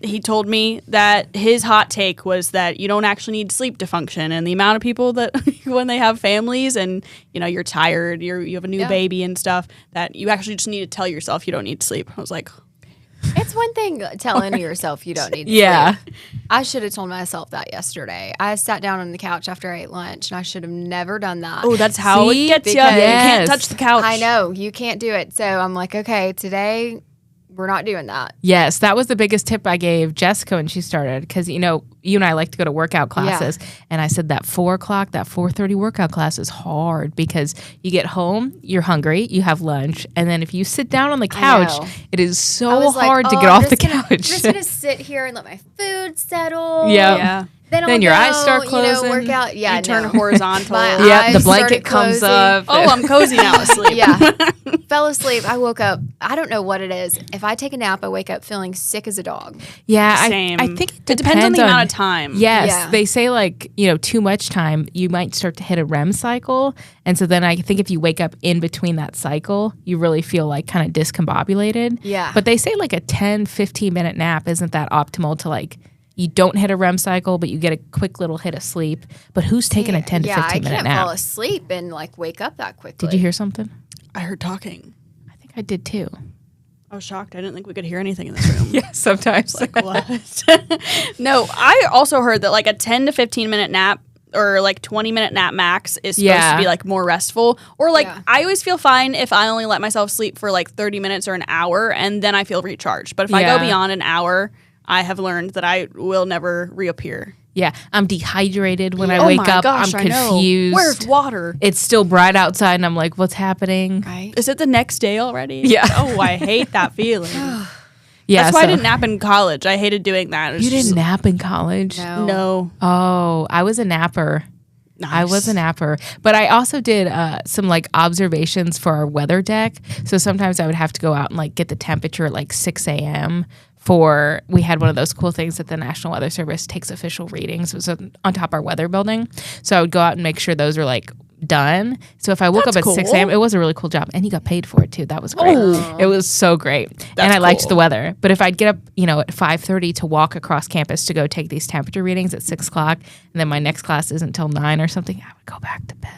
He told me that his hot take was that you don't actually need sleep to function, and the amount of people that when they have families and you're tired, you have a new baby and stuff, that you actually just need to tell yourself you don't need sleep. I was like, It's one thing telling yourself you don't need Yeah. sleep. I should have told myself that yesterday. I sat down on the couch after I ate lunch, and I should have never done that. oh, that's how See? it gets you. Because- You can't Yes. touch the couch. I know. You can't do it. So I'm like, okay, today we're not doing that. Yes, that was the biggest tip I gave Jessica when she started, because you and I like to go to workout classes, and I said that 4 o'clock, that 4:30 workout class is hard because you get home, you're hungry, you have lunch, and then if you sit down on the couch, know. it is I so was like, hard to oh, get I'm off the just gonna- I'm couch. just gonna sit here and let my food settle. Yeah. Yeah. Then Then I'll your go, eyes start closing. work out. Yeah, You turn no. horizontal. My Yep, eyes the blanket started comes closing. up. Oh, I'm cozy now asleep. Yeah. Felt fell asleep. I woke up. I don't know what it is. If I take a nap, I wake up feeling sick as a dog. Yeah, Same. I think it depends on the amount of time. Yes, Yeah. they say like, too much time, you might start to hit a REM cycle. And so then I think if you wake up in between that cycle, you really feel like kind of discombobulated. Yeah. But they say like a 10, 15-minute nap isn't that optimal to like, you don't hit a REM cycle, but you get a quick little hit of sleep. But who's taking a 10 to 15-minute I can't nap? fall asleep and like wake up that quickly. Did you hear something? I heard talking. I think I did too. I was shocked. I didn't think we could hear anything in this room. Yeah, sometimes. Like, what? No, I also heard that like a 10 to 15-minute nap or like 20-minute nap max is supposed to be like more restful. Or like I always feel fine if I only let myself sleep for like 30 minutes or an hour and then I feel recharged. But if I go beyond an hour, I have learned that I will never reappear. Yeah, I'm dehydrated when I wake up. Gosh, I'm confused. Where's water? It's still bright outside, and I'm like, what's happening? Right. Is it the next day already? Yeah. Oh, I hate that feeling. Yeah, That's why I didn't nap in college. I hated doing that. It was You just- didn't nap in college? No. Oh, I was a napper. Nice. I was a napper, but I also did some like observations for our weather deck. So sometimes I would have to go out and like get the temperature at like 6 a.m. We had one of those cool things that the National Weather Service takes official readings. It was on top of our weather building. So I would go out and make sure those were like done. So if I woke That's up at 6 a.m., it was a really cool job. And you got paid for it too. That was great. It was so great. And I liked the weather. But if I'd get up, at 5:30 to walk across campus to go take these temperature readings at 6 o'clock, and then my next class isn't until 9 or something, I would go back to bed.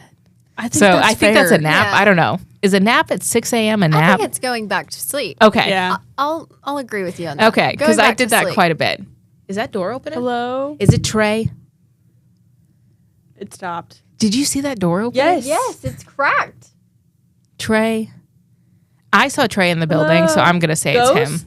I think that's a nap. Yeah. I don't know. Is a nap at 6 a.m. a I nap? think it's going back to sleep. Okay. Yeah. I'll agree with you on that. Okay. Going Because I back did to that sleep. quite a bit. Is that door open? Hello? Is it Trey? It stopped. Did you see that door open? Yes, it's cracked. Trey. I saw Trey in the building, so I'm going to say it's him.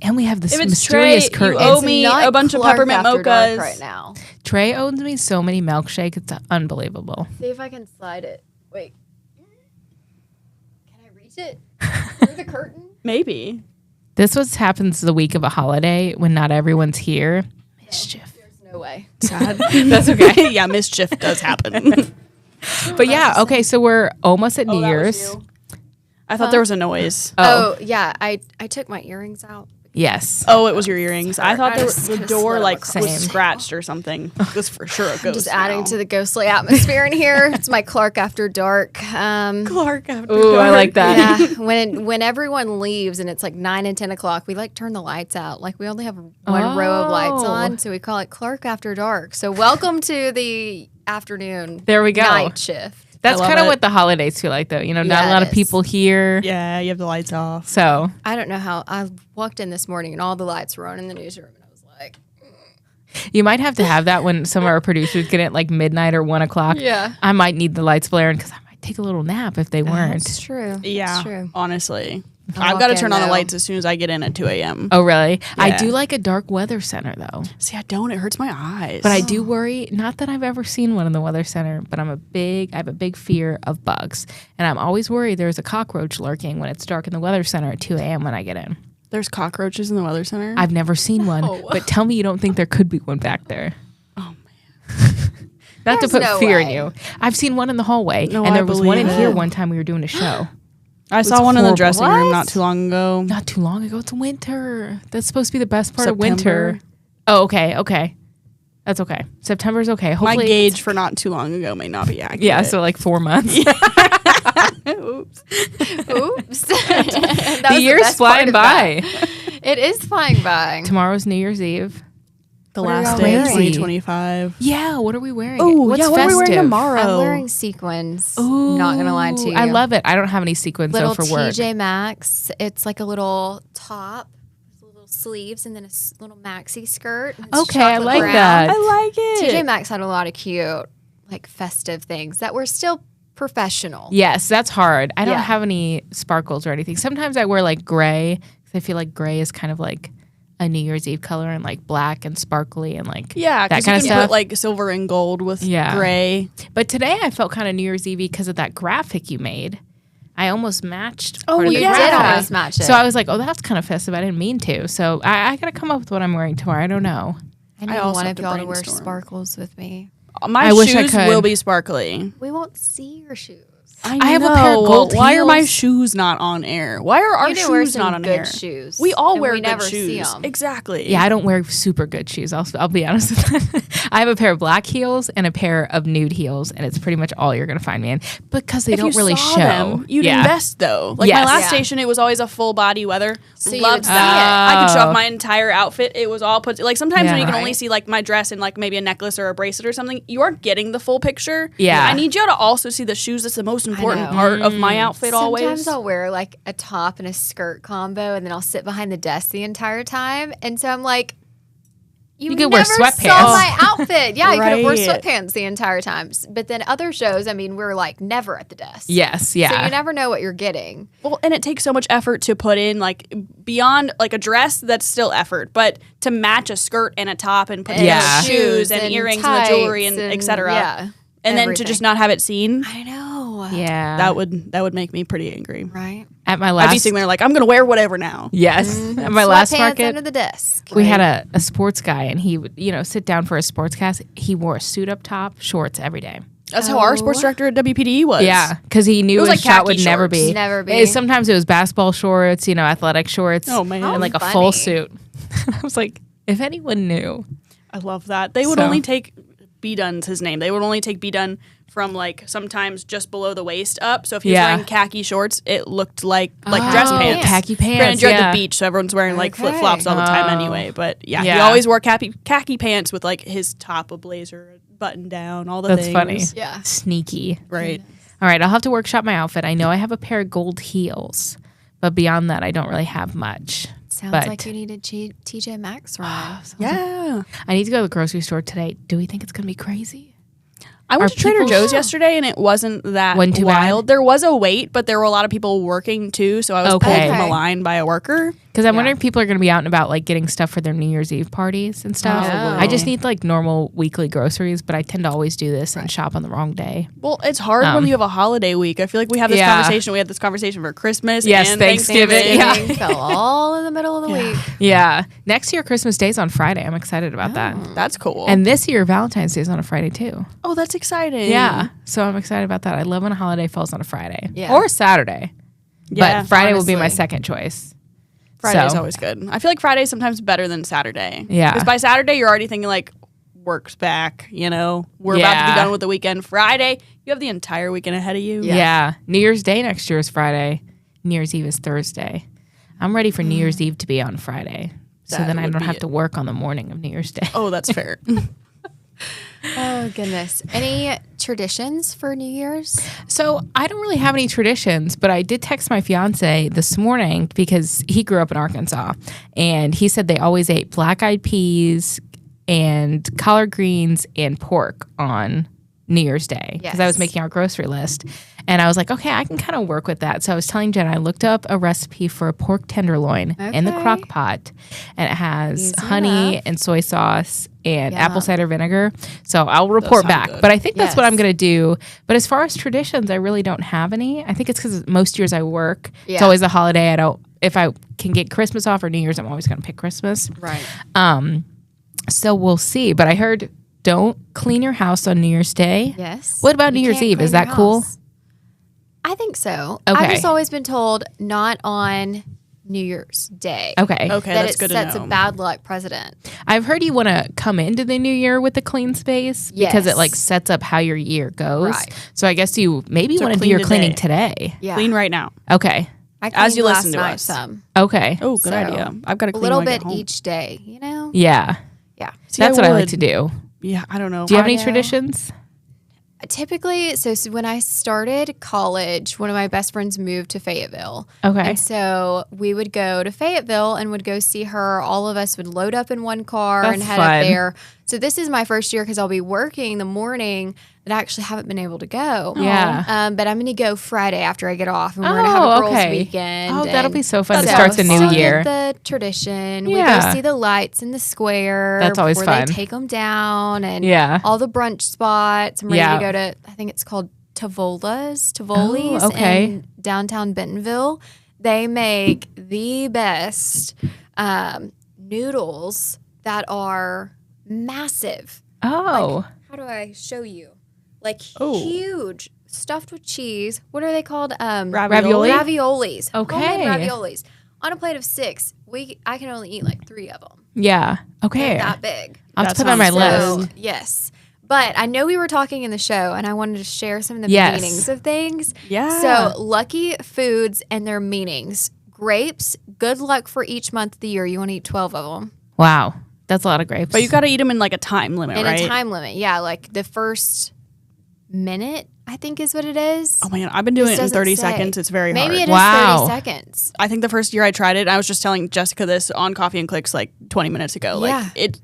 And we have this If it's mysterious Trey, you curtain. owe me a bunch of Clark peppermint after dark mochas. right now. Trey owns me so many milkshakes. It's unbelievable. See if I can slide it. Wait. Can I reach it through the curtain? Maybe. This was happens the week of a holiday when not everyone's here. Mischief. There's no way. Sad. That's okay. Yeah, mischief does happen. But yeah, okay, so we're almost at New Year's. I thought there was a noise. Oh, yeah. I took my earrings out. Yes. Oh, it was your earrings. I thought I the just door let like it Same. was scratched or something. It was for sure a ghost. Just adding to the ghostly atmosphere in here. It's my Clark after dark. Clark after Ooh, I like that. Yeah, when everyone leaves and it's like 9 and 10 o'clock, we like turn the lights out. Like we only have one row of lights on, so we call it Clark after dark. So welcome to the afternoon. There we go. Night shift. That's I love kind of it. what the holidays feel like, though. Not a lot of Yes. people here. Yeah, you have the lights off. So I don't know how I walked in this morning and all the lights were on in the newsroom, and I was like, you might have to have that when some of our producers get at like midnight or 1 o'clock. Yeah. I might need the lights blaring because I might take a little nap if they weren't. "It's true. Yeah, it's true." honestly. I'll I've walk got to in, turn on the though. lights as soon as I get in at 2 a.m. Oh, really? I Yeah. do like a dark weather center, though. See, I don't. It hurts my eyes. But I do worry, not that I've ever seen one in the weather center, but I have a big fear of bugs. And I'm always worried there's a cockroach lurking when it's dark in the weather center at 2 a.m. when I get in. There's cockroaches in the weather center. I've never seen one, but tell me you don't think there could be one back there. Oh man. Not There's to put no fear in way. you. I've seen one in the hallway, No, and I there was one in believe here it. one time we were doing a show. I saw one in the horrible. dressing room What? not too long ago. Not too long ago. It's winter. That's supposed to be the best part September. of winter. Oh, okay. That's okay. September's okay. My Hopefully, gauge for not too long ago may not be accurate. yeah, so like 4 months. Oops. Oops. The year's flying by. It is flying by. Tomorrow's New Year's Eve. The What are last y'all day of wearing? 2025. Yeah, what are we wearing? Oh, What's yeah. What are we wearing festive? tomorrow? I'm wearing sequins. Ooh, Not gonna lie to you. I love it. I don't have any sequins little though for work. TJ Maxx. It's like a little top, with little sleeves, and then a little maxi skirt. It's Okay, I chocolate like brown. that. I like it. TJ Maxx had a lot of cute, like festive things that were still professional. Yes, that's hard. I don't Yeah. have any sparkles or anything. Sometimes I wear like gray because I feel like gray is kind of like a New Year's Eve color, and like black and sparkly and like Yeah, that because kind you of can stuff. put like silver and gold with Yeah. gray. But today I felt kind of New Year's Eve because of that graphic you made. I almost matched. Oh, part of You the yeah. did graphic. almost match it. So I was like, oh, that's kind of festive. I didn't mean to. So I got to come up with what I'm wearing tomorrow. I don't know. I need also one have of to y'all to wear brainstorm. sparkles with me. My I wish I shoes could. will be sparkly. We won't see your shoes. I have a pair of gold Why are my heels. shoes not on air? Why are our You do wear shoes some not on good air? shoes. We all and wear we good never see shoes. 'em. Exactly. Yeah, I don't wear super good shoes. I'll be honest with that. I have a pair of black heels and a pair of nude heels, and it's pretty much all you're gonna find me in because they If don't you really saw show. them, you'd invest though. Like my Yes. last Yeah. station, it was always a full body weather. So you Loved would see that. it. I could show Oh. off my entire outfit. It was all put. Like sometimes Yeah. when you can only Right. see like my dress and like maybe a necklace or a bracelet or something, you aren't getting the full picture. Yeah. I need you to also see the shoes. That's the most important know. part of my outfit. Sometimes Always. I'll wear like a top and a skirt combo, and then I'll sit behind the desk the entire time. And so I'm like, you could wear never sweatpants. saw my outfit. Yeah, you could have worn Right. sweatpants the entire time. But then other shows, I mean, we're like never at the desk. Yes, yeah. So you never know what you're getting. Well, and it takes so much effort to put in, like beyond like a dress. That's still effort, but to match a skirt and a top and put Yeah. shoes and earrings and the jewelry and etc. Yeah. And then to just not have it seen, I know. yeah. that would make me pretty angry. Right. At my I'd be last sitting there like, I'm gonna wear whatever now. yes, at my last Sweatpants market, under the desk. we had a sports guy, and he would sit down for a sports cast. He wore a suit up top, shorts every day. That's how our sports director at WPD was. Yeah, because he knew It was his like shot would khaki never shorts. be. Never be. Sometimes it was basketball shorts, athletic shorts. Oh, man. and like a funny. full suit. I was like, if anyone knew. I love that. They would So- only take B-Dun's his name. They would only take B-Dun from like sometimes just below the waist up. So if he was Yeah. wearing khaki shorts, it looked like dress pants. Khaki pants. Granted, you're yeah. at the beach, so everyone's wearing like Okay. flip flops all the time Oh. anyway. But yeah, he Yeah. always wore khaki pants with like his top, a blazer, button down, all the That's things. funny. Yeah. Sneaky. Right. All right, I'll have to workshop my outfit. I know I have a pair of gold heels, but beyond that, I don't really have much. Sounds But- like you need a TJ Maxx run. Yeah. I need to go to the grocery store today. Do we think it's going to be crazy? I went Are to Trader people- Joe's yesterday and it wasn't that Wasn't too bad? wild. There was a wait, but there were a lot of people working too, so I was Okay. pulled from a Okay. line by a worker. Because I'm wondering if people are going to be out and about, like getting stuff for their New Year's Eve parties and stuff. Probably. I just need like normal weekly groceries, but I tend to always do this and shop on the wrong day. Well, it's hard when you have a holiday week. I feel like we have this Yeah. conversation. We had this conversation for Christmas Yes, and Thanksgiving. Thanksgiving fell all in the middle of the week. Yeah. Next year, Christmas Day's on Friday. I'm excited about that. That's cool. And this year, Valentine's Day's on a Friday too. oh, that's exciting. Yeah. So I'm excited about that. I love when a holiday falls on a Friday Yeah. or a Saturday. Yeah, but Friday will be my honestly. second choice. Friday's So- always good. I feel like Friday's sometimes better than Saturday. Yeah. Because by Saturday, you're already thinking like, work's back, We're about to be Yeah. done with the weekend. Friday, you have the entire weekend ahead of you. Yeah. New Year's Day next year is Friday. New Year's Eve is Thursday. I'm ready for New Year's Eve to be on Friday. So That then I would don't be have it. to work on the morning of New Year's Day. Oh, that's fair. Oh, goodness. Any traditions for New Year's? So I don't really have any traditions, but I did text my fiance this morning because he grew up in Arkansas, and he said they always ate black-eyed peas and collard greens and pork on New Year's Day because I was Yes. making our grocery list. And I was like, okay, I can kind of work with that. So I was telling Jen, I looked up a recipe for a pork tenderloin in the Okay. crock pot, and it has Easy honey enough. and soy sauce and Yum. apple cider vinegar. So I'll report sound back. good. But I think that's what Yes. I'm going to do. But as far as traditions, I really don't have any. I think it's because most years I work. It's Yeah. always a holiday. If I can get Christmas off or New Year's, I'm always going to pick Christmas. Right. So we'll see. But I heard don't clean your house on New Year's Day. Yes. What about You New Year's can't Eve? clean Is that your cool? house. I think so. Okay. I've just always been told not on New Year's Day. Okay. Okay, That that's it good to sets know. a bad luck precedent. I've heard you want to come into the new year with a clean space because it Yes. like sets up how your year goes. Right. So I guess you maybe So want to do clean your today. cleaning today. Yeah. Clean right now. Okay. I as cleaned you last listen to night us. some. Okay. Oh, good So, idea. I've got to A clean little when I bit get home. each day, you know? Yeah. Yeah. See, That's I what I like would. to do. Yeah, I don't know. Do you have any know. traditions? Typically, so when I started college, one of my best friends moved to Fayetteville. Okay. And so we would go to Fayetteville and would go see her. All of us would load up in one car and That's head fun. up there. So this is my first year because I'll be working the morning that I actually haven't been able to go. Yeah. But I'm going to go Friday after I get off, and we're going to have a girls' okay. weekend. Oh, that'll and be so fun to so start the new still get year. the tradition. We Yeah. go see the lights in the square. That's always before fun. They take them down and Yeah. all the brunch spots. I'm ready Yeah. to go to. I think it's called Tivoli's okay. in downtown Bentonville. They make the best noodles that are massive. Oh. How do I show you? Like Oh. huge, stuffed with cheese. What are they called? Ravioli? Raviolis. Okay. Homemade raviolis. On a plate of 6, I can only eat like 3 of them. Yeah. Okay. They're that big. I'll That put it on my sounds list. Yes. But I know we were talking in the show, and I wanted to share some of the Yes. meanings of things. Yeah. So, lucky foods and their meanings. Grapes, good luck for each month of the year. You want to eat 12 of them. Wow. That's a lot of grapes. But you got to eat them in like a time limit, In right? a time limit. Yeah, like the first minute, I think is what it is. Oh man, I've been doing This it in doesn't 30 say. seconds. It's very Maybe hard. it is Wow. 30 seconds. I think the first year I tried it, I was just telling Jessica this on Coffee and Clicks like 20 minutes ago. Like Yeah. it's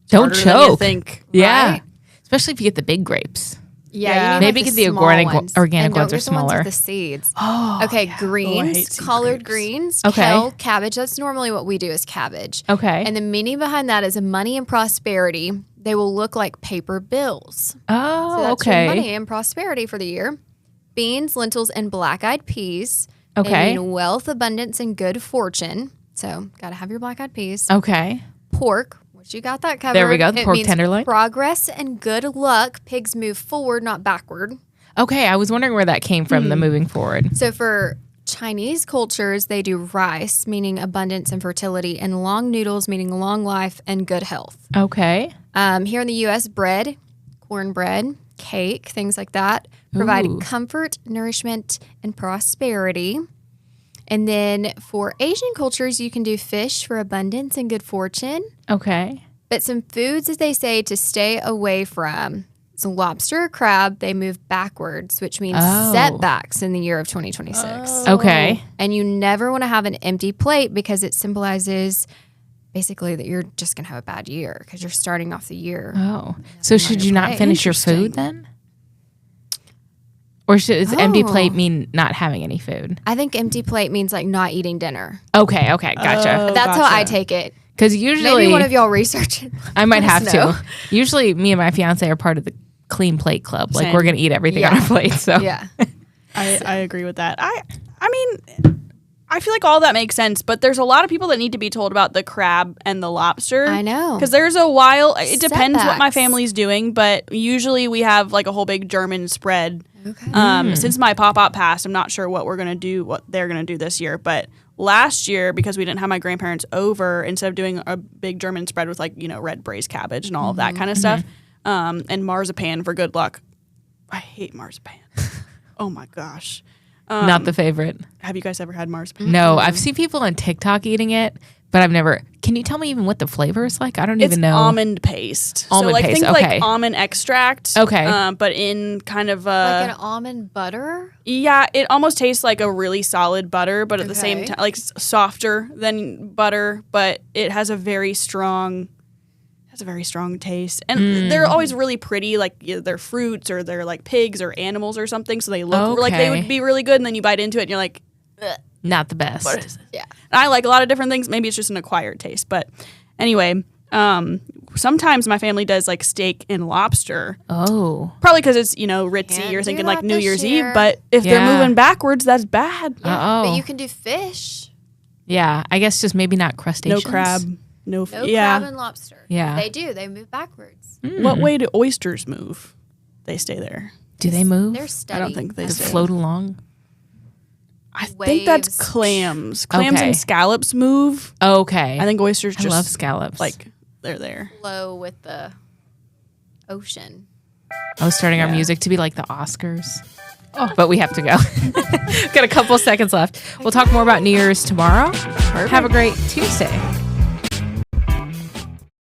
Don't harder than you choke. think. Yeah. right? Especially if you get the big grapes. Yeah, Yeah. you need Maybe like get the small organic ones. organic And ones don't are get the ones smaller. with the seeds. Oh. Okay, I hate greens, seed collard grapes. greens, Okay. kale, cabbage. That's normally what we do is cabbage. Okay. And the meaning behind that is money and prosperity. They will look like paper bills. Oh, So that's okay. your money and prosperity for the year. Beans, lentils, and black-eyed peas. Okay. They mean wealth, abundance, and good fortune. So got to have your black-eyed peas. Okay. Pork, which you got that covered. There we go, the It pork means tenderloin. progress and good luck. Pigs move forward, not backward. Okay. I was wondering where that came from, the moving forward. So for Chinese cultures, they do rice, meaning abundance and fertility, and long noodles, meaning long life and good health. Okay. Here in the U.S., bread, cornbread, cake, things like that provide Ooh. comfort, nourishment, and prosperity. And then for Asian cultures, you can do fish for abundance and good fortune. Okay. But some foods, as they say, to stay away from. So lobster or crab, they move backwards, which means Oh. setbacks in the year of 2026. Okay. And you never want to have an empty plate because it symbolizes basically that you're just going to have a bad year because you're starting off the year. Oh. So should you not plate. finish your food then? Or does empty Oh. plate mean not having any food? I think empty plate means like not eating dinner. Okay. Okay. Gotcha. Oh, That's how I gotcha. take it. Because usually Maybe one of y'all research it. I might Let have us know. to. Usually me and my fiance are part of the clean plate club. Like Same. we're going to eat everything on Yeah. our plate. So Yeah. I agree with that. I mean, I feel like all that makes sense, but there's a lot of people that need to be told about the crab and the lobster. I know. Because there's a while, it depends what my Setbacks. family's doing, but usually we have like a whole big German spread. Okay. Since my pop-up passed, I'm not sure what they're going to do this year, but last year, because we didn't have my grandparents over, instead of doing a big German spread with like, red braised cabbage and all of that kind of stuff, and marzipan for good luck. I hate marzipan. Oh my gosh. not the favorite. Have you guys ever had marzipan? No, I've seen people on TikTok eating it, but I've never. Can you tell me even what the flavor is like? I don't It's even know. almond paste. Almond so like paste, think okay. like almond extract. Okay. But in kind of Like an almond butter? yeah, it almost tastes like a really solid butter, but at the same Okay. time like softer than butter, but it has a very strong taste. And they're always really pretty, like they're fruits or they're like pigs or animals or something, so they look like they Okay. would be really good, and then you bite into it and you're like, ugh. Not the best. What is it? Yeah. And I like a lot of different things. Maybe it's just an acquired taste. But anyway, sometimes my family does like steak and lobster. Oh. Probably because it's, ritzy. Can't You're do thinking like that New this Year's year. Eve. But if Yeah. they're moving backwards, that's bad. Oh. But you can do fish. Yeah, I guess just maybe not No crustaceans. crab. No yeah. crab and lobster. Yeah. They do. They move backwards. What way do oysters move? They stay there. Do they move? They're I steady. don't think they They stay. float along? I think that's Waves. clams. Clams Okay. and scallops move. Okay. I think oysters I just love scallops. like they're there. Flow with the ocean. I was starting our Yeah. music to be like the Oscars. Oh, but we have to go. Got a couple seconds left. We'll talk more about New Year's tomorrow. Have a great Tuesday.